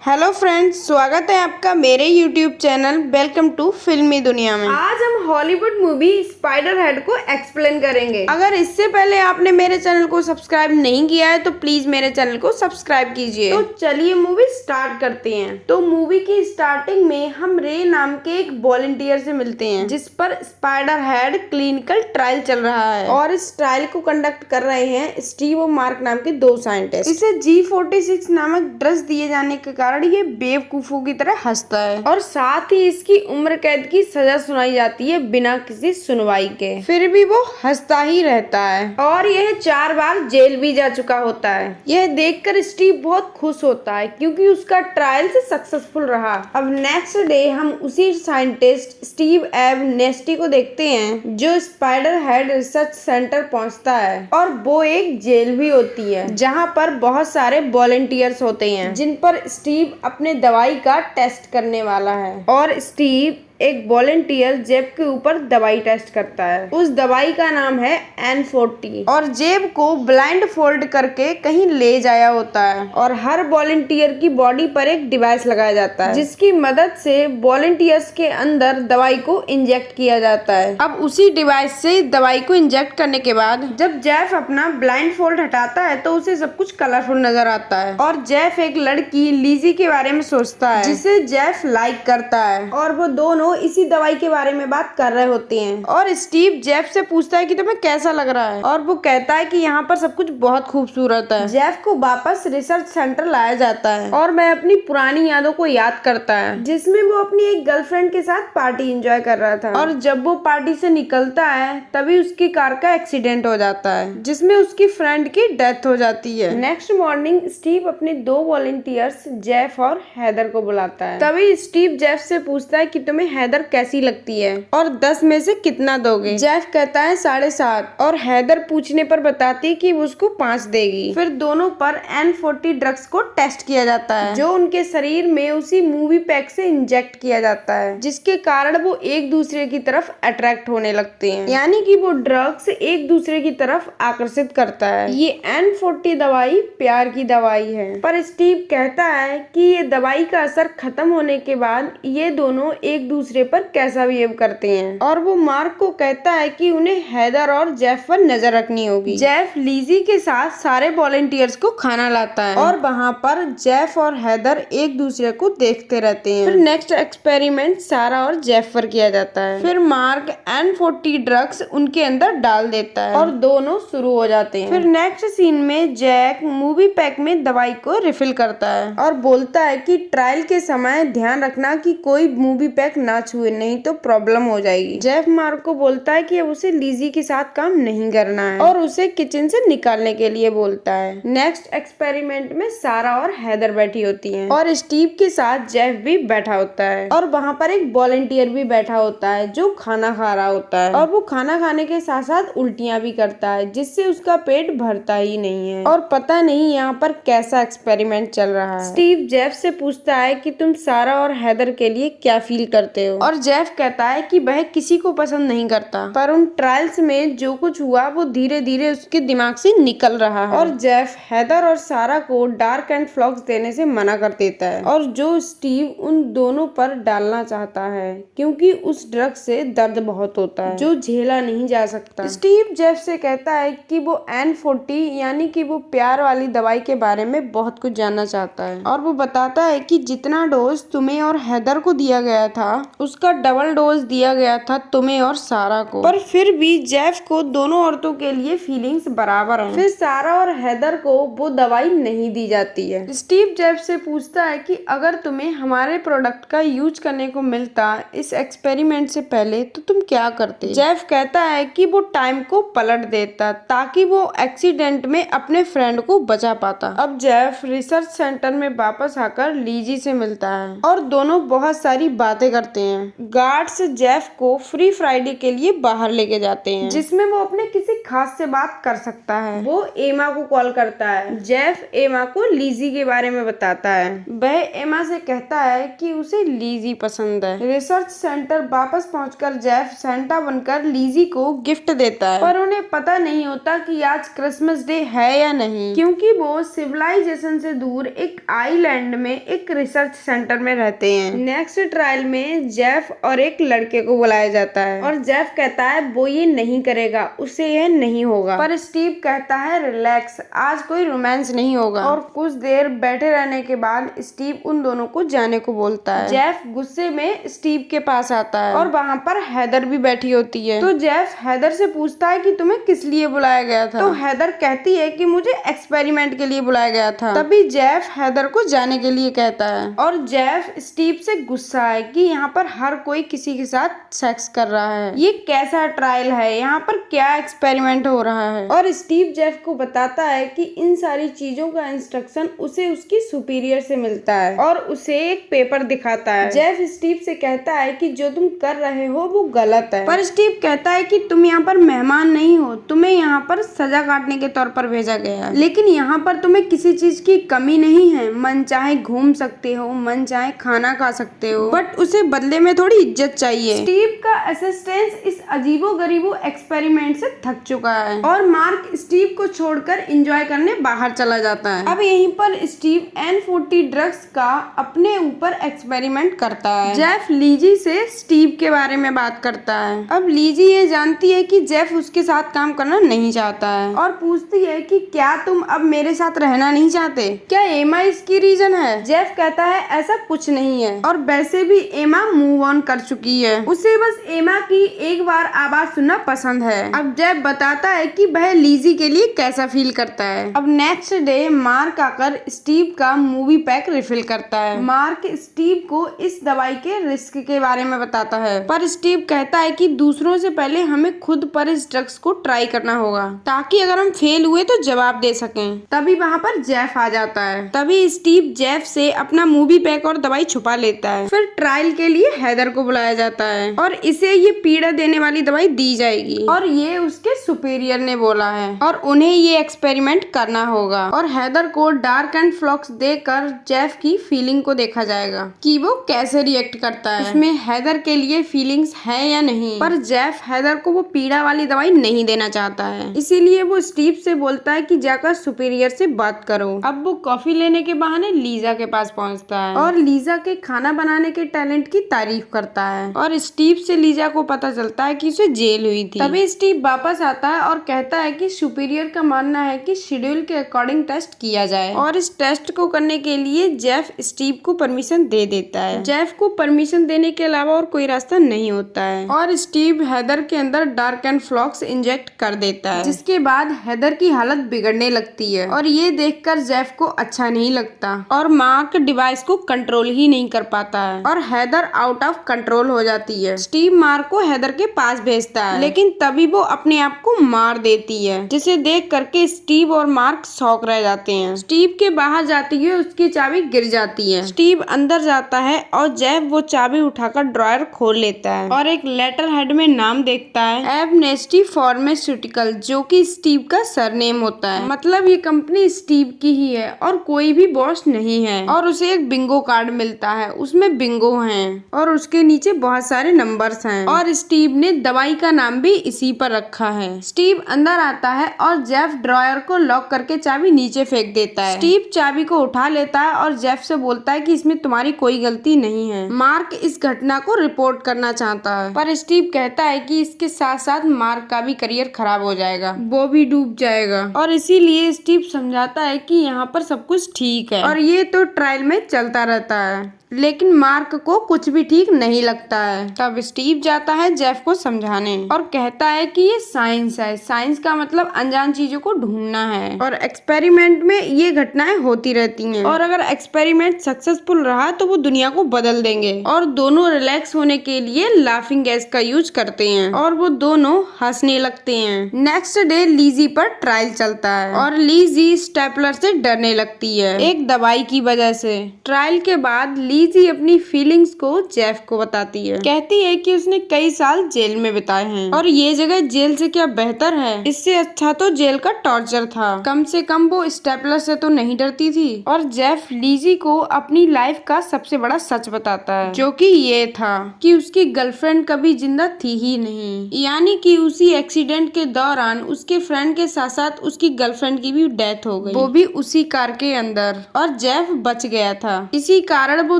Hello friends, स्वागत है आपका मेरे यूट्यूब चैनल वेलकम टू फिल्मी दुनिया में। आज हम हॉलीवुड मूवी स्पाइडर हेड को एक्सप्लेन करेंगे। अगर इससे पहले आपने मेरे चैनल को सब्सक्राइब नहीं किया है तो प्लीज मेरे चैनल को सब्सक्राइब कीजिए। तो चलिए मूवी स्टार्ट करते हैं। तो मूवी की स्टार्टिंग में हम रे नाम के एक वॉलंटियर से मिलते हैं जिस पर स्पाइडर हेड क्लिनिकल ट्रायल चल रहा है और इस ट्रायल को कंडक्ट कर रहे हैं स्टीव और मार्क नाम के दो साइंटिस्ट। इसे G46 नामक ड्रग्स दिए जाने के कारण ये बेवकूफों की तरह हंसता है और साथ ही इसकी उम्र कैद की सजा सुनाई जाती है बिना किसी सुनवाई के। फिर भी वो हंसता ही रहता है और यह 4 बार जेल भी जा चुका होता है। यह देखकर स्टीव बहुत खुश होता है क्योंकि उसका ट्रायल से सक्सेसफुल रहा। अब नेक्स्ट डे हम उसी साइंटिस्ट स्टीव एब नेस्टी को देखते हैं जो स्पाइडर हेड रिसर्च सेंटर पहुंचता है और वो एक जेल भी होती है जहां पर बहुत सारे वॉलंटियर्स होते हैं जिन पर स्टीव अपने दवाई का टेस्ट करने वाला है। और स्टीव एक वॉलंटियर जेब के ऊपर दवाई टेस्ट करता है। उस दवाई का नाम है N40 और जेब को ब्लाइंड फोल्ड करके कहीं ले जाया होता है और हर वॉलंटियर की बॉडी पर एक डिवाइस लगाया जाता है जिसकी मदद से वॉलंटियर्स के अंदर दवाई को इंजेक्ट किया जाता है। अब उसी डिवाइस से दवाई को इंजेक्ट करने के बाद जब जेफ अपना ब्लाइंड फोल्ड हटाता है तो उसे सब कुछ कलरफुल नजर आता है और जेफ एक लड़की लीजी के बारे में सोचता है जिसे जेफ लाइक करता है और वो दोनों इसी दवाई के बारे में बात कर रहे होते हैं। और स्टीव जेफ से पूछता है कि तुम्हें कैसा लग रहा है और वो कहता है कि यहाँ पर सब कुछ बहुत खूबसूरत है। जेफ को वापस रिसर्च सेंटर लाया जाता है और मैं अपनी पुरानी यादों को याद करता है जिसमें वो अपनी एक गर्लफ्रेंड के साथ पार्टी एंजॉय कर रहा था और जब वो पार्टी से निकलता है तभी उसकी कार का एक्सीडेंट हो जाता है जिसमें उसकी फ्रेंड की डेथ हो जाती है। नेक्स्ट मॉर्निंग स्टीव अपने दो वॉलंटियर्स जेफ और हैदर को बुलाता है। तभी स्टीव जेफ से पूछता है कि तुम्हें हैदर कैसी लगती है और 10 में से कितना दोगे। जेफ कहता है 7.5 और हैदर पूछने पर बताती है कि वो उसको 5 देगी। फिर दोनों पर N40 ड्रग्स को टेस्ट किया जाता है जो उनके शरीर में उसी मूवी पैक से इंजेक्ट किया जाता है जिसके कारण वो एक दूसरे की तरफ अट्रैक्ट होने लगते हैं, यानी कि वो ड्रग्स एक दूसरे की तरफ आकर्षित करता है। ये N40 दवाई प्यार की दवाई है पर स्टीव कहता है कि ये दवाई का असर खत्म होने के बाद ये दोनों एक दूसरे पर कैसा बिहेव करते हैं और वो मार्क को कहता है कि उन्हें हैदर और जेफ पर नजर रखनी होगी। जेफ लीजी के साथ सारे वॉलंटियर्स को खाना लाता है और वहाँ पर जेफ और हैदर एक दूसरे को देखते रहते हैं। फिर नेक्स्ट एक्सपेरिमेंट सारा और जेफ पर किया जाता है। फिर मार्क N40 ड्रग्स उनके अंदर डाल देता है और दोनों शुरू हो जाते हैं। फिर नेक्स्ट सीन में जैक मूवी पैक में दवाई को रिफिल करता है और बोलता है कि ट्रायल के समय ध्यान रखना कि कोई मूवी पैक ना छुए नहीं तो प्रॉब्लम हो जाएगी। जेफ मार्क को बोलता है कि अब उसे लीजी के साथ काम नहीं करना है और उसे किचन से निकालने के लिए बोलता है। नेक्स्ट एक्सपेरिमेंट में सारा और हैदर बैठी होती हैं और स्टीव के साथ जेफ भी बैठा होता है और वहाँ पर एक वॉलंटियर भी बैठा होता है जो खाना खा रहा होता है और वो खाना खाने के साथ साथ उल्टियाँ भी करता है जिससे उसका पेट भरता ही नहीं है और पता नहीं यहाँ पर कैसा एक्सपेरिमेंट चल रहा है। स्टीव जेफ से पूछता है कि तुम सारा और हैदर के लिए क्या फील करते हो और जेफ कहता है कि वह किसी को पसंद नहीं करता पर उन ट्रायल्स में जो कुछ हुआ वो धीरे धीरे उसके दिमाग से निकल रहा है। और जेफ हैदर और सारा को डार्क एंड फ्लॉक्स देने से मना कर देता है और जो स्टीव उन दोनों पर डालना चाहता है क्योंकि उस ड्रग से दर्द बहुत होता है जो झेला नहीं जा सकता। स्टीव जेफ से कहता है कि वो N40 यानी कि वो प्यार वाली दवाई के बारे में बहुत कुछ जानना चाहता है और वो बताता है कि जितना डोज तुम्हें और हैदर को दिया गया था उसका डबल डोज दिया गया था तुम्हें और सारा को, पर फिर भी जेफ को दोनों औरतों के लिए फीलिंग्स बराबर हैं। फिर सारा और हैदर को वो दवाई नहीं दी जाती है। स्टीव जेफ से पूछता है कि अगर तुम्हें हमारे प्रोडक्ट का यूज करने को मिलता इस एक्सपेरिमेंट से पहले तो तुम क्या करते। जेफ कहता है कि वो टाइम को पलट देता ताकि वो एक्सीडेंट में अपने फ्रेंड को बचा पाता। अब जेफ रिसर्च सेंटर में वापस आकर लीजी से मिलता है और दोनों बहुत सारी बातें करते हैं। गार्ड्स जेफ को फ्री फ्राइडे के लिए बाहर लेके जाते हैं, जिसमें वो अपने किसी खास से बात कर सकता है। वो एमा को कॉल करता है। जेफ एमा को लीजी के बारे में बताता है। वह एमा से कहता है कि उसे लीजी पसंद है। रिसर्च सेंटर वापस पहुंचकर जेफ सेंटा बनकर लीजी को गिफ्ट देता है, पर उन्हें पता नहीं होता कि आज क्रिसमस डे है या नहीं, क्योंकि वो सिविलाइजेशन से दूर एक आइलैंड में एक रिसर्च सेंटर में रहते हैं। नेक्स्ट ट्रायल में जेफ और एक लड़के को बुलाया जाता है और जेफ कहता है वो ये नहीं करेगा, उसे यह नहीं होगा। पर स्टीव कहता है रिलैक्स, आज कोई रोमांस नहीं होगा। और कुछ देर बैठे रहने के बाद स्टीव उन दोनों को जाने को बोलता है। जेफ गुस्से में स्टीव के पास आता है और वहाँ पर हैदर भी बैठी होती है। तो जेफ हैदर से पूछता है कि तुम्हें किस लिए बुलाया गया था। तो हैदर कहती है कि मुझे एक्सपेरिमेंट के लिए बुलाया गया था। तभी जेफ हैदर को जाने के लिए कहता है और जेफ स्टीव से गुस्सा है कि यहाँ पर हर कोई किसी के साथ सेक्स कर रहा है, ये कैसा ट्रायल है, यहाँ पर क्या एक्सपेरिमेंट हो रहा है। और स्टीव जेफ को बताता है कि इन सारी चीजों का इंस्ट्रक्शन उसे उसकी सुपीरियर से मिलता है और उसे एक पेपर दिखाता है। जेफ स्टीव से कहता है कि जो तुम कर रहे हो वो गलत है, पर स्टीव कहता है कि तुम यहाँ पर मेहमान नहीं हो, तुम्हें यहाँ पर सजा काटने के तौर पर भेजा गया है, लेकिन यहाँ पर तुम्हें किसी चीज की कमी नहीं है। मन चाहे घूम सकते हो, मन चाहे खाना खा सकते हो, बट उसे बदले में थोड़ी इज्जत चाहिए। स्टीव का असिस्टेंट इस अजीबो गरीबो एक्सपेरिमेंट से थक चुका है और मार्क स्टीव को छोड़कर एंजॉय करने बाहर चला जाता है। अब यहीं पर स्टीव N40 ड्रग्स का अपने ऊपर एक्सपेरिमेंट करता है। जेफ लीजी से स्टीव के बारे में बात करता है। अब लीजी ये जानती है कि जेफ उसके साथ काम करना नहीं चाहता है और पूछती है कि क्या तुम अब मेरे साथ रहना नहीं चाहते, क्या एमा इसकी रीजन है। जेफ कहता है ऐसा कुछ नहीं है और वैसे भी एमा मूव ऑन कर चुकी है, उसे बस एमा की एक बार आवाज सुनना पसंद है। अब जेफ बताता है कि वह लीजी के लिए कैसा फील करता है। अब नेक्स्ट डे मार्क आकर स्टीव का मूवी पैक रिफिल करता है। मार्क स्टीव को इस दवाई के रिस्क के बारे में बताता है, पर स्टीव कहता है कि दूसरों से पहले हमें खुद पर इस ड्रग्स को ट्राई करना होगा ताकि अगर हम फेल हुए तो जवाब दे सकें। तभी वहाँ पर जेफ आ जाता है। तभी स्टीव जेफ से अपना मूवी पैक और दवाई छुपा लेता है। फिर ट्रायल के लिए हैदर को बुलाया जाता है और इसे ये पीड़ा देने वाली दवाई दी जाएगी और ये उसके सुपीरियर ने बोला है और उन्हें ये एक्सपेरिमेंट करना होगा। और हैदर को डार्क एंड फ्लॉक्स देकर जेफ की फीलिंग को देखा जाएगा कि वो कैसे रिएक्ट करता है, उसमें हैदर के लिए फीलिंग्स है या नहीं। पर जेफ हैदर को वो पीड़ा वाली दवाई नहीं देना चाहता है, इसीलिए वो स्टीव से बोलता है कि जाकर सुपीरियर से बात करो। अब वो कॉफी लेने के बहाने लीजा के पास पहुंचता है और लीजा के खाना बनाने के टैलेंट की तारीफ करता है और स्टीव से लीजा को पता चलता है कि उसे जेल हुई थी। तभी स्टीव वापस आता है और कहता है कि सुपीरियर का मानना है कि शेड्यूल के अकॉर्डिंग टेस्ट किया जाए और इस टेस्ट को करने के लिए जेफ स्टीव को परमिशन दे देता है। जेफ को परमिशन देने के अलावा और कोई रास्ता नहीं होता है और स्टीव हैदर के अंदर डार्क एंड फ्लॉक्स इंजेक्ट कर देता है, जिसके बाद हैदर की हालत बिगड़ने लगती है और ये देखकर जेफ को अच्छा नहीं लगता और मार्क डिवाइस को कंट्रोल ही नहीं कर पाता है और हैदर आउट ऑफ कंट्रोल हो जाती है। स्टीव मार्क को हैदर के पास भेजता है, लेकिन तभी वो अपने आप को मार देती है, जिसे देख करके स्टीव और मार्क शॉक रह जाते हैं। स्टीव के बाहर जाती है उसकी चाबी गिर जाती है। स्टीव अंदर जाता है और जेफ वो चाबी उठाकर ड्रॉयर खोल लेता है और एक लेटर हेड में नाम देखता है एमनेस्टी फार्मास्यूटिकल, जो कि स्टीव का सरनेम होता है। मतलब ये कंपनी स्टीव की ही है और कोई भी बॉस नहीं है। और उसे एक बिंगो कार्ड मिलता है, उसमें बिंगो हैं और उसके नीचे बहुत सारे नंबर्स हैं और स्टीव ने दवाई का नाम भी इसी पर रखा है। स्टीव अंदर आता है और जेफ ड्रॉयर को लॉक करके चाबी नीचे फेंक देता है। स्टीव चाबी को उठा लेता है और जेफ से बोलता है कि इसमें तुम्हारी कोई गलती नहीं है। मार्क इस घटना को रिपोर्ट करना चाहता है, पर स्टीव कहता है कि इसके साथ साथ मार्क का भी करियर खराब हो जाएगा, वो भी डूब जाएगा और इसीलिए स्टीव समझाता है कि यहाँ पर सब कुछ ठीक है और ये तो ट्रायल में चलता रहता है। लेकिन मार्क को कुछ भी ठीक नहीं लगता है। तब स्टीव जाता है जेफ को समझाने और कहता है कि ये साइंस है, साइंस का मतलब अनजान चीजों को ढूंढना है और एक्सपेरिमेंट में ये घटनाएं होती रहती हैं और अगर एक्सपेरिमेंट सक्सेसफुल रहा तो वो दुनिया को बदल देंगे। और दोनों रिलैक्स होने के लिए लाफिंग गैस का यूज करते हैं और वो दोनों हंसने लगते हैं। नेक्स्ट डे लीजी पर ट्रायल चलता है और लीजी स्टेपलर से डरने लगती है एक दवाई की वजह से। ट्रायल के बाद लीजी अपनी फीलिंग्स को जेफ को बताती है। कहती है कि उसने कई साल जेल में बिताए हैं और ये जगह जेल से क्या बेहतर है, इससे अच्छा तो जेल का टॉर्चर था। कम से कम वो स्टेपलर से तो नहीं डरती थी। और जेफ लीजी को अपनी लाइफ का सबसे बड़ा सच बताता है, जो कि ये था कि उसकी गर्लफ्रेंड कभी जिंदा थी ही नहीं, यानी कि उसी एक्सीडेंट के दौरान उसके फ्रेंड के साथ साथ उसकी गर्लफ्रेंड की भी डेथ हो गई, वो भी उसी कार के अंदर, और जेफ बच गया था। इसी कारण वो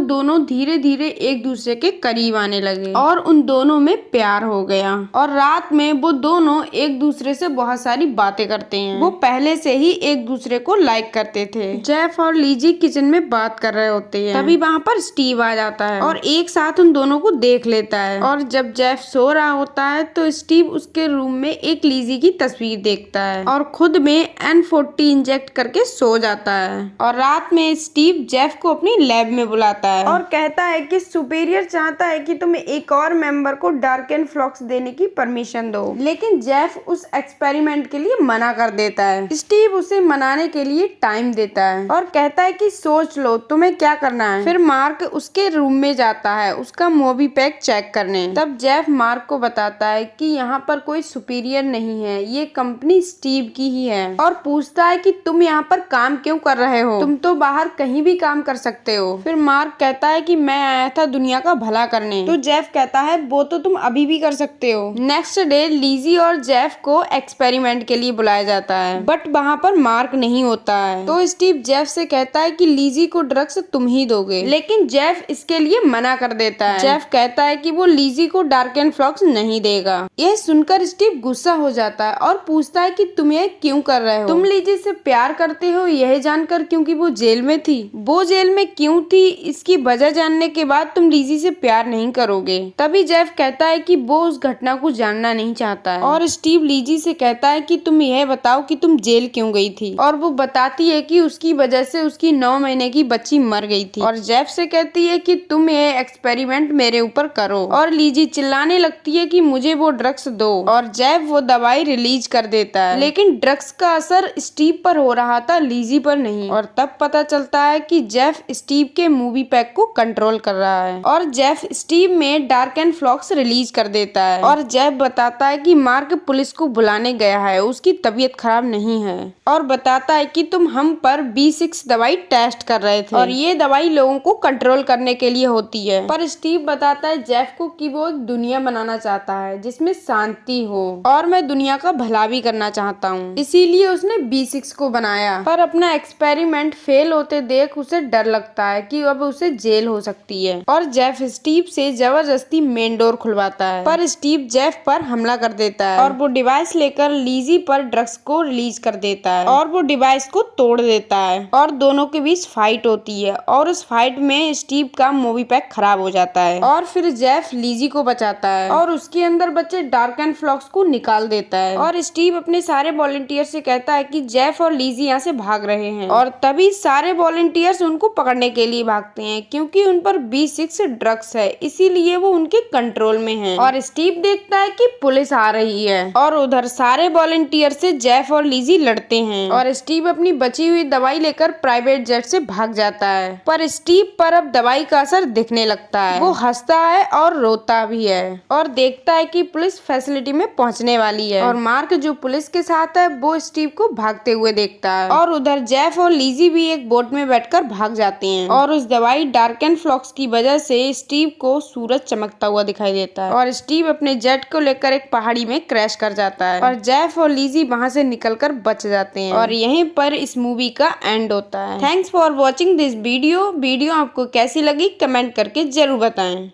दोनों धीरे धीरे एक दूसरे के करीब आने लगे और उन दोनों में प्यार हो गया। और रात में वो दोनों एक दूसरे से बहुत सारी बातें करते हैं। वो पहले से ही एक दूसरे को लाइक करते थे। जेफ और लीजी किचन में बात कर रहे होते हैं, तभी वहाँ पर स्टीव आ जाता है और एक साथ उन दोनों को देख लेता है। और जब जेफ सो रहा होता है तो स्टीव उसके रूम में एक लीजी की तस्वीर देखता है और खुद में N40 इंजेक्ट करके सो जाता है। और रात में स्टीव जेफ को अपनी लैब में बुलाता है और कहता है कि सुपीरियर चाहता है कि तुम एक और मेंबर को डार्क एंड फ्लॉक्स देने की परमिशन दो, लेकिन जेफ उस एक्सपेरिमेंट के लिए मना कर देता है। स्टीव उसे मनाने के लिए टाइम देता है और कहता है कि सोच लो तुम्हें क्या करना है। फिर मार्क उसके रूम में जाता है उसका मोबी पैक चेक करने। तब जेफ मार्क को बताता है कि यहाँ पर कोई सुपीरियर नहीं है, ये कंपनी स्टीव की ही है, और पूछता है कि तुम यहाँ पर काम क्यों कर रहे हो, तुम तो बाहर कहीं भी काम कर सकते हो। फिर मार्क कहता है कि मैं आया था दुनिया का भला करने। तो जेफ कहता है वो तो तुम अभी भी कर सकते हो। नेक्स्ट डे लीजी और जेफ को एक्सपेरिमेंट के लिए बुलाया जाता है, बट वहाँ पर मार्क नहीं होता है। तो स्टीव जेफ से कहता है कि लीजी को ड्रग्स तुम ही दोगे, लेकिन जेफ इसके लिए मना कर देता है। जेफ कहता है कि वो लीजी को डार्क एंड फ्लॉक्स नहीं देगा। यह सुनकर स्टीव गुस्सा हो जाता है और पूछता है कि तुम ये क्यों कर रहे हो, तुम लीजी से प्यार करते हो यह जानकर क्योंकि वो जेल में थी। वो जेल में क्यों थी इसकी वजह जानने के बाद तुम लीजी से प्यार नहीं करोगे। तभी जेफ कहता है कि वो उस घटना को जानना नहीं चाहता है और स्टीव लीजी से कहता है कि तुम यह बताओ कि तुम जेल क्यों गई थी, और वो बताती है कि उसकी वजह से उसकी 9 महीने की बच्ची मर गई थी। और जेफ से कहती है कि तुम ये एक्सपेरिमेंट मेरे ऊपर करो, और लीजी चिल्लाने लगती है कि मुझे वो ड्रग्स दो, और जेफ वो दवाई रिलीज कर देता है। लेकिन ड्रग्स का असर स्टीव पर हो रहा था, लीजी पर नहीं। और तब पता चलता है कि जेफ स्टीव के मूवी पैक को कंट्रोल कर रहा है और जेफ स्टीव में डार्क एंड फ्लॉक्स रिलीज कर देता है। और जेफ बताता है कि मार्क पुलिस को बुलाने गया है, उसकी तबीयत खराब नहीं है, और बताता है कि तुम हम पर B6 दवाई टेस्ट कर रहे थे और ये दवाई लोगों को कंट्रोल करने के लिए होती है। पर स्टीव बताता है जेफ को कि वो एक दुनिया बनाना चाहता है जिसमें शांति हो, और मैं दुनिया का भला भी करना चाहता हूँ, इसीलिए उसने B6 को बनाया। पर अपना एक्सपेरिमेंट फेल होते देख उसे डर लगता है कि अब उसे जेल हो सकती है, और जेफ स्टीव से जबरदस्ती मेन डोर खुलवाता है। पर स्टीव जेफ पर हमला कर देता है और वो डिवाइस लेकर लीजी पर ड्रग्स को रिलीज कर देता है और वो डिवाइस को तोड़ देता है, और दोनों के बीच फाइट होती है। और उस फाइट में स्टीव का मूवी पैक खराब हो जाता है, और फिर जेफ लीजी को बचाता है और उसके अंदर बचे डार्क एंड फ्लॉक्स को निकाल देता है। और स्टीव अपने सारे वॉलंटियर से कहता है कि जेफ और लीजी यहाँ से भाग रहे हैं, और तभी सारे वॉलंटियर्स उनको पकड़ने के लिए भागते हैं क्योंकि उन पर B6 ड्रग्स है, इसीलिए वो उनके कंट्रोल में है। और स्टीव देखता है कि पुलिस आ रही है, और उधर सारे वॉलंटियर से जेफ और लीजी लड़ते हैं, और स्टीव अपनी बची हुई दवाई लेकर प्राइवेट जेट से भाग जाता है। पर स्टीव पर अब दवाई का असर दिखने लगता है, वो हंसता है और रोता भी है, और देखता है कि पुलिस फैसिलिटी में पहुंचने वाली है। और मार्क जो पुलिस के साथ है वो स्टीव को भागते हुए देखता है, और उधर जेफ और लीजी भी एक बोट में बैठकर भाग जाते हैं। और उस दवाई डार्क एंड फ्लॉक्स की वजह से स्टीव को सूरज चमकता हुआ दिखाई देता है, और स्टीव अपने जेट को लेकर एक पहाड़ी में क्रैश कर जाता है, और जेफ और लीजी वहां से निकलकर बच जाते हैं। और यहीं पर इस मूवी का एंड होता है। Thanks for watching this video. आपको कैसी लगी कमेंट करके जरूर बताएं।